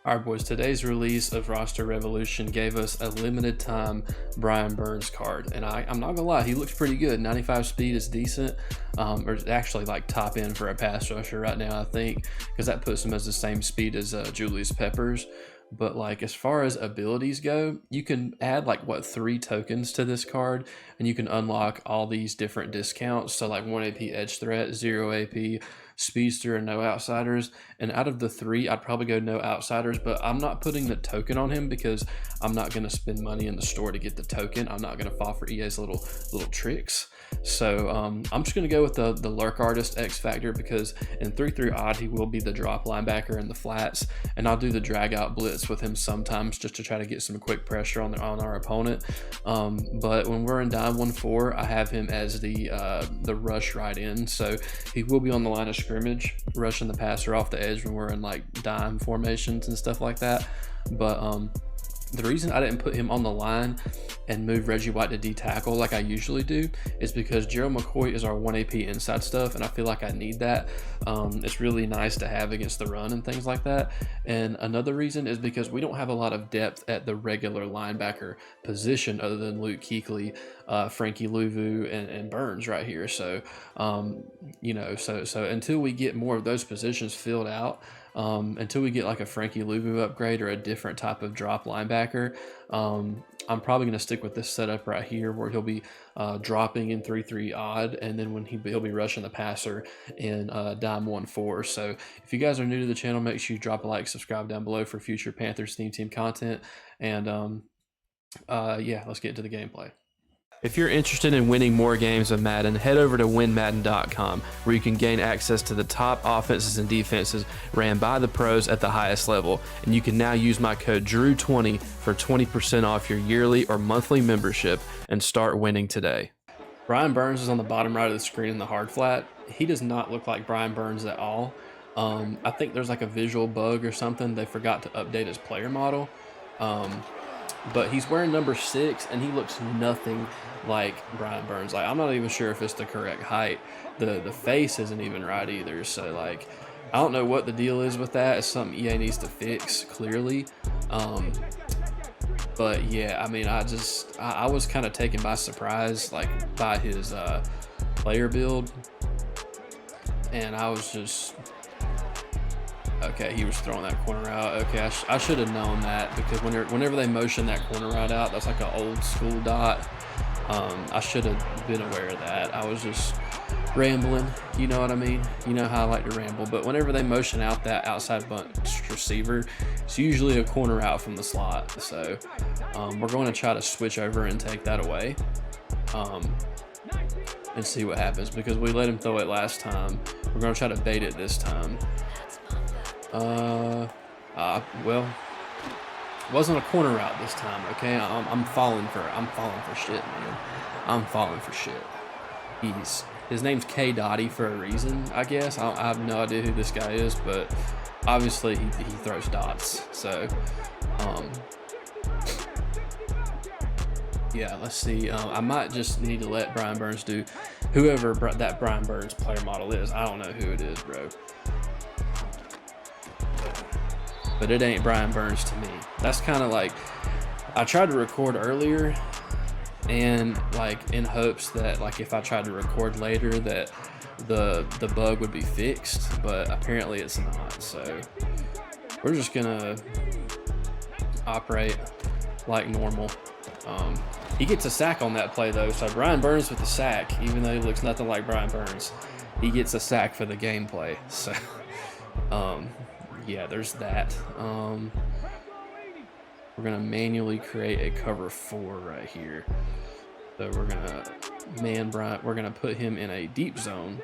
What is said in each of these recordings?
Alright boys, today's release of Roster Revolution gave us a limited time Brian Burns card, and I'm not gonna lie, he looks pretty good. 95 speed is decent, or actually like top end for a pass rusher right now, I think, because that puts him as the same speed as Julius Peppers. But like as far as abilities go, you can add like what 3 tokens to this card, and you can unlock all these different discounts. So like 1 AP edge threat, 0 AP speedster, and no outsiders. And out of the 3, I'd probably go no outsiders, but I'm not putting the token on him because I'm not going to spend money in the store to get the token. I'm not going to fall for EA's little tricks. So I'm just going to go with the Lurk Artist X Factor because in 3-3 odd he will be the drop linebacker in the flats, and I'll do the drag out blitz with him sometimes just to try to get some quick pressure on our opponent. But when we're in dime 1-4, I have him as the rush right in, so he will be on the line of scrimmage rushing the passer off the edge when we're in like dime formations and stuff like that. But the reason I didn't put him on the line and move Reggie White to D tackle like I usually do is because Gerald McCoy is our 1 AP inside stuff, and I feel like I need that. It's really nice to have against the run and things like that. And another reason is because we don't have a lot of depth at the regular linebacker position other than Luke Kuechly, Frankie Louvu, and Burns right here. So, so until we get more of those positions filled out, until we get like a Frankie Louvu upgrade or a different type of drop linebacker, I'm probably going to stick with this setup right here where he'll be dropping in 3-3 odd, and then when he'll be rushing the passer in dime 1-4. So if you guys are new to the channel, make sure you drop a like, subscribe down below for future Panthers theme team content, and yeah, let's get into the gameplay. If you're interested in winning more games of Madden, head over to winmadden.com, where you can gain access to the top offenses and defenses ran by the pros at the highest level. And you can now use my code DREW20 for 20% off your yearly or monthly membership and start winning today. Brian Burns is on the bottom right of the screen in the hard flat. He does not look like Brian Burns at all. I think there's like a visual bug or something. They forgot to update his player model. But he's wearing number 6, and he looks nothing like Brian Burns. Like, I'm not even sure if it's the correct height. The face isn't even right either. So like, I don't know what the deal is with that. It's something EA needs to fix clearly. But yeah, I mean, I was kind of taken by surprise, like by his player build, and I was just. Okay, he was throwing that corner out. Okay, I should have known that because whenever they motion that corner route out, that's like an old school dot. I should have been aware of that. I was just rambling, you know what I mean? You know how I like to ramble. But whenever they motion out that outside bunch receiver, it's usually a corner out from the slot. So we're going to try to switch over and take that away and see what happens because we let him throw it last time. We're going to try to bait it this time. Well, it wasn't a corner route this time. Okay, I'm falling for shit, man. I'm falling for shit. His name's K Dotty for a reason, I guess. I have no idea who this guy is, but obviously he throws dots. So, yeah, let's see. I might just need to let Brian Burns do whoever that Brian Burns player model is. I don't know who it is, bro. But it ain't Brian Burns to me. That's kind of like, I tried to record earlier and like in hopes that like if I tried to record later that the bug would be fixed, but apparently it's not. So we're just gonna operate like normal. He gets a sack on that play though, so Brian Burns with the sack, even though he looks nothing like Brian Burns, he gets a sack for the gameplay. So yeah, there's that. We're gonna manually create a cover 4 right here. So we're gonna we're gonna put him in a deep zone.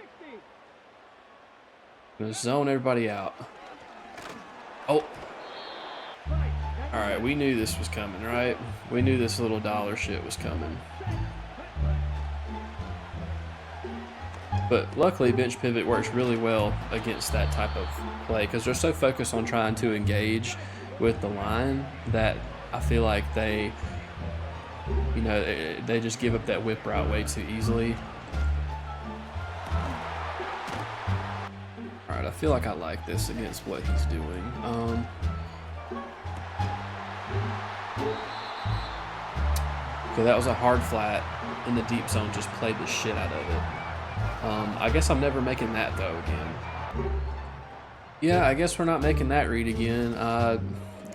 Gonna zone everybody out. Oh. All right, we knew this was coming, right? We knew this little dollar shit was coming. But luckily, bench pivot works really well against that type of play because they're so focused on trying to engage with the line that I feel like they just give up that whip route way too easily. All right, I feel like I like this against what he's doing. Okay, that was a hard flat in the deep zone, just played the shit out of it. I guess I'm never making that though again. Yeah, I guess we're not making that read again. I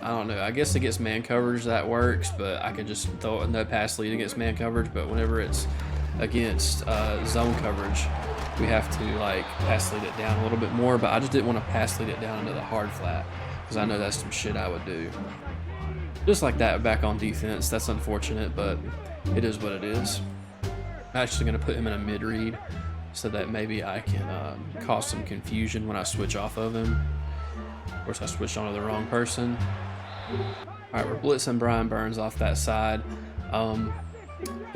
don't know. I guess against man coverage that works, but I can just throw no pass lead against man coverage. But whenever it's against zone coverage, we have to like pass lead it down a little bit more. But I just didn't want to pass lead it down into the hard flat because I know that's some shit I would do. Just like that back on defense. That's unfortunate, but it is what it is. I'm actually going to put him in a mid read so that maybe I can cause some confusion when I switch off of him. Of course, I switched onto the wrong person. All right, we're blitzing Brian Burns off that side. And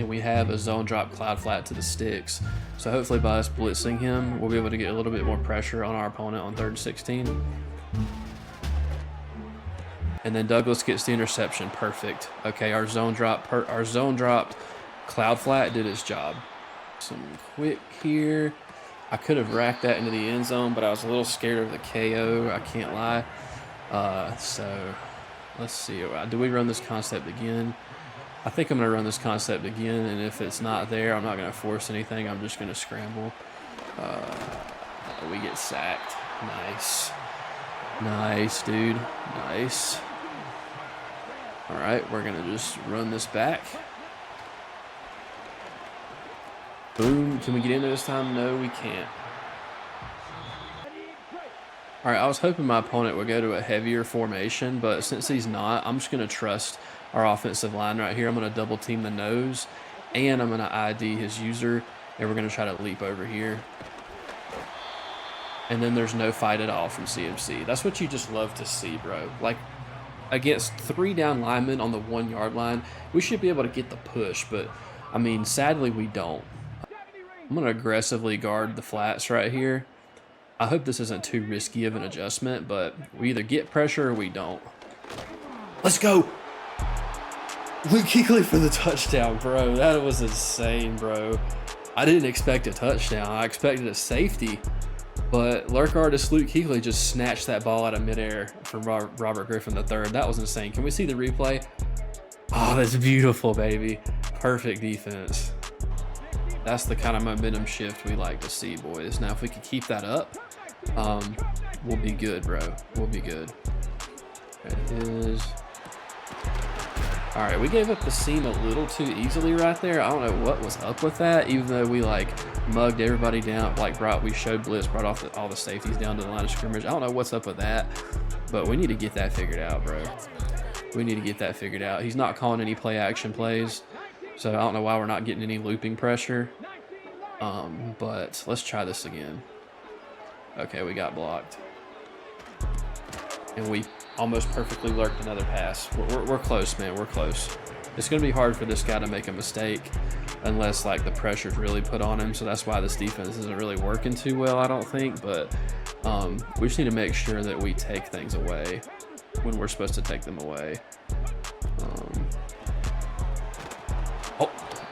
we have a zone drop cloud flat to the sticks. So hopefully by us blitzing him, we'll be able to get a little bit more pressure on our opponent on 3rd and 16. And then Douglas gets the interception. Perfect. Okay, our zone dropped cloud flat did its job. Some quick here. I could have racked that into the end zone, but I was a little scared of the KO. I can't lie. So let's see. Do we run this concept again? I think I'm going to run this concept again, and if it's not there, I'm not going to force anything. I'm just going to scramble. We get sacked. Nice. Nice, dude. Nice. All right, we're going to just run this back. Boom. Can we get into this time? No, we can't. All right, I was hoping my opponent would go to a heavier formation, but since he's not, I'm just going to trust our offensive line right here. I'm going to double team the nose, and I'm going to ID his user, and we're going to try to leap over here. And then there's no fight at all from CMC. That's what you just love to see, bro. Like, against 3 down linemen on the 1 yard line, we should be able to get the push, but, I mean, sadly, we don't. I'm going to aggressively guard the flats right here. I hope this isn't too risky of an adjustment, but we either get pressure or we don't. Let's go! Luke Kuechly for the touchdown, bro. That was insane, bro. I didn't expect a touchdown. I expected a safety, but lurk artist Luke Kuechly just snatched that ball out of midair from Robert Griffin III. That was insane. Can we see the replay? Oh, that's beautiful, baby. Perfect defense. That's the kind of momentum shift we like to see, boys. Now, if we could keep that up, we'll be good, bro. We'll be good. There it is. All right, we gave up the seam a little too easily right there. I don't know what was up with that, even though we, like, mugged everybody down. Like, we showed blitz, brought off all the safeties down to the line of scrimmage. I don't know what's up with that, but we need to get that figured out, bro. We need to get that figured out. He's not calling any play-action plays. So I don't know why we're not getting any looping pressure, but let's try this again. Okay, we got blocked. And we almost perfectly lurked another pass. We're close, man, we're close. It's going to be hard for this guy to make a mistake unless, like, the pressure's really put on him. So that's why this defense isn't really working too well, I don't think. But we just need to make sure that we take things away when we're supposed to take them away.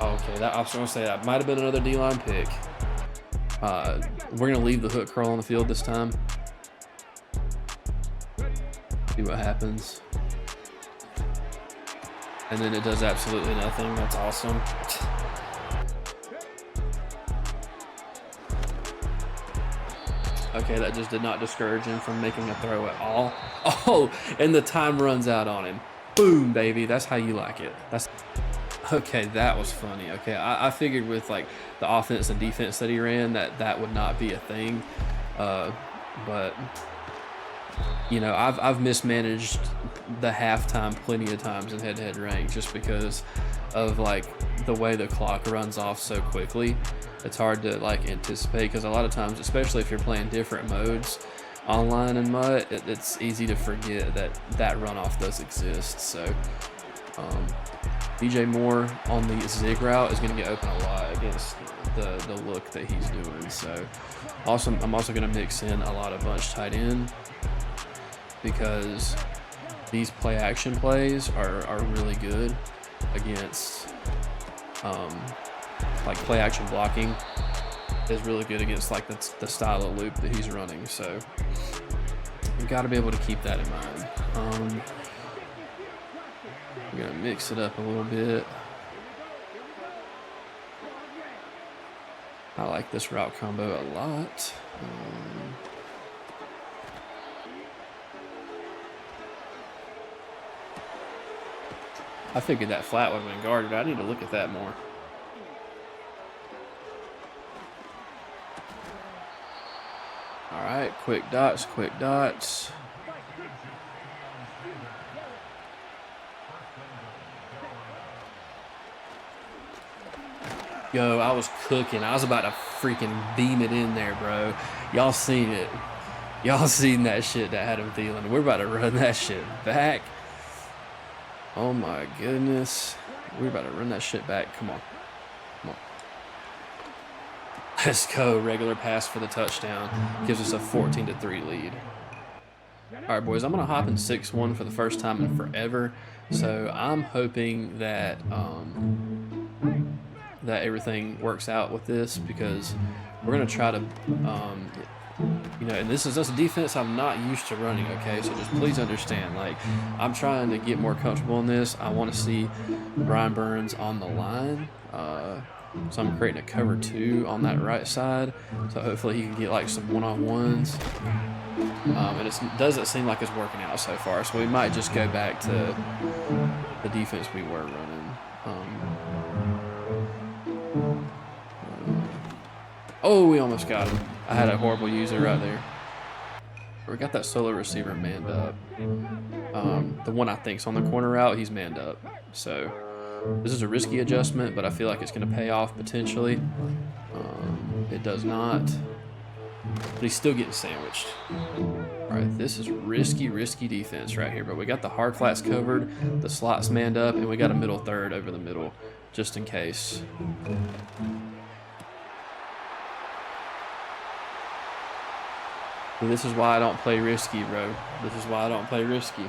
Okay, I was going to say that might have been another D-line pick. We're going to leave the hook curl on the field this time. See what happens. And then it does absolutely nothing. That's awesome. Okay, that just did not discourage him from making a throw at all. Oh, and the time runs out on him. Boom, baby. That's how you like it. Okay, that was funny. Okay, I figured with, like, the offense and defense that he ran that would not be a thing. But, you know, I've mismanaged the halftime plenty of times in head-to-head ranks just because of, like, the way the clock runs off so quickly. It's hard to, like, anticipate because a lot of times, especially if you're playing different modes online in MUT, it's easy to forget that runoff does exist. So, DJ Moore on the zig route is going to get open a lot against the look that he's doing. So, I'm also going to mix in a lot of bunch tight end because these play action plays are really good against like play action blocking is really good against like the style of loop that he's running. So we've got to be able to keep that in mind. We're gonna mix it up a little bit. I like this route combo a lot. I figured that flat would have been guarded. I need to look at that more. All right, quick dots, quick dots. Yo, I was cooking. I was about to freaking beam it in there, bro. Y'all seen it. Y'all seen that shit that had him Thielen. We're about to run that shit back. Oh my goodness. We're about to run that shit back. Come on. Come on. Let's go. Regular pass for the touchdown. Gives us a 14-3 lead. All right, boys. I'm going to hop in 6-1 for the first time in forever. So I'm hoping that that everything works out with this, because we're going to try to, you know, and this is a defense I'm not used to running, okay? So just please understand, like, I'm trying to get more comfortable in this. I want to see Brian Burns on the line. So I'm creating a cover 2 on that right side. So hopefully he can get like some one-on-ones. And it doesn't seem like it's working out so far. So we might just go back to the defense we were running. Oh, we almost got him. I had a horrible user right there. We got that solo receiver manned up. The one I think's on the corner route, he's manned up. So this is a risky adjustment, but I feel like it's going to pay off potentially. It does not. But he's still getting sandwiched. All right, this is risky defense right here. But we got the hard flats covered, the slots manned up, and we got a middle third over the middle, just in case. And this is why I don't play risky, bro. This is why I don't play risky.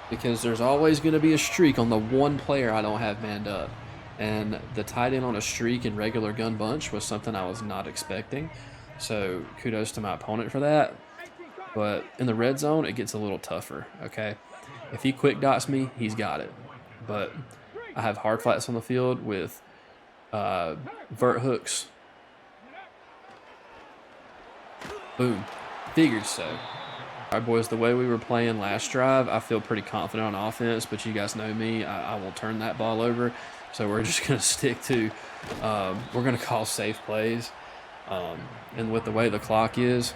Because there's always going to be a streak on the one player I don't have manned up. And the tight end on a streak in regular gun bunch was something I was not expecting. So kudos to my opponent for that. But in the red zone, it gets a little tougher, okay? If he quick dots me, he's got it. But I have hard flats on the field with vert hooks. Boom. Figured so. All right, boys, the way we were playing last drive, I feel pretty confident on offense, but you guys know me. I won't turn that ball over. So we're just going to stick to, we're going to call safe plays. And with the way the clock is,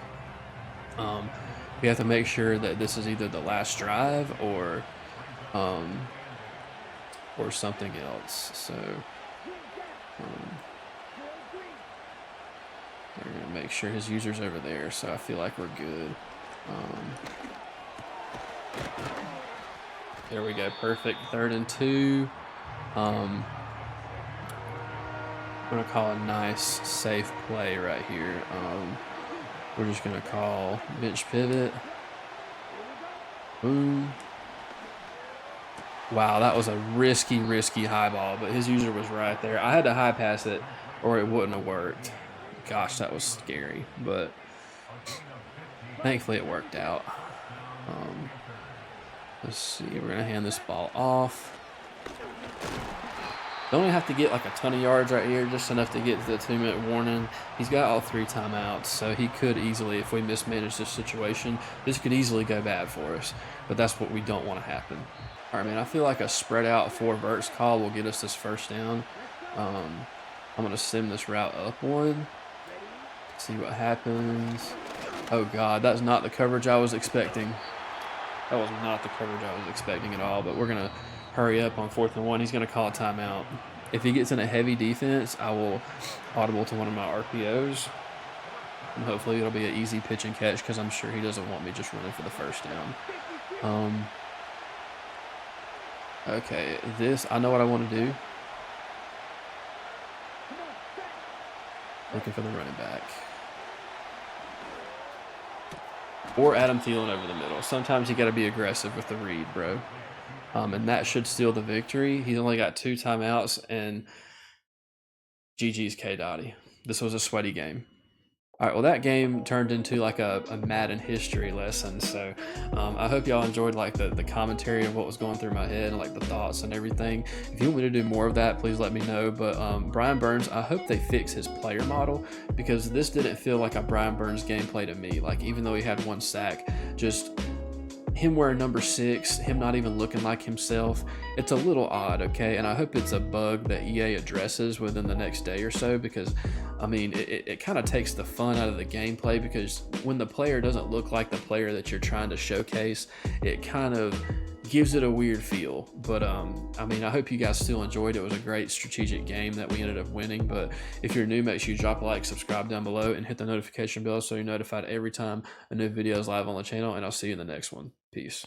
we have to make sure that this is either the last drive or something else. So we're going to make sure his user's over there, so I feel like we're good. There we go, perfect. 3rd and 2. I'm going to call a nice, safe play right here. We're just going to call bench pivot. Boom. Wow, that was a risky high ball, but his user was right there. I had to high pass it or it wouldn't have worked. Gosh, that was scary, but thankfully it worked out. Let's see, we're going to hand this ball off. Don't even have to get like a ton of yards right here, just enough to get to the 2-minute warning. He's got all 3 timeouts, so he could easily, if we mismanage this situation, this could easily go bad for us. But that's what we don't want to happen. All right, man, I feel like a spread out 4 verts call will get us this first down. I'm going to sim this route up one. See what happens. Oh, God, that's not the coverage I was expecting. That was not the coverage I was expecting at all, but we're going to hurry up on 4th and 1. He's going to call a timeout. If he gets in a heavy defense, I will audible to one of my RPOs. And hopefully it'll be an easy pitch and catch, because I'm sure he doesn't want me just running for the first down. Okay, I know what I want to do. Looking for the running back. Or Adam Thielen over the middle. Sometimes you got to be aggressive with the read, bro. And that should steal the victory. He's only got 2 timeouts, and GG's K. Dottie. This was a sweaty game. All right, well, that game turned into like a Madden history lesson. So I hope y'all enjoyed like the commentary of what was going through my head and like the thoughts and everything. If you want me to do more of that, please let me know. But Brian Burns, I hope they fix his player model, because this didn't feel like a Brian Burns gameplay to me. Like, even though he had 1 sack, just him wearing number 6, him not even looking like himself, it's a little odd, okay? And I hope it's a bug that EA addresses within the next day or so, because I mean, it kind of takes the fun out of the gameplay, because when the player doesn't look like the player that you're trying to showcase, it kind of gives it a weird feel. But I mean, I hope you guys still enjoyed it. It was a great strategic game that we ended up winning. But if you're new, make sure you drop a like, subscribe down below, and hit the notification bell so you're notified every time a new video is live on the channel. And I'll see you in the next one. Peace.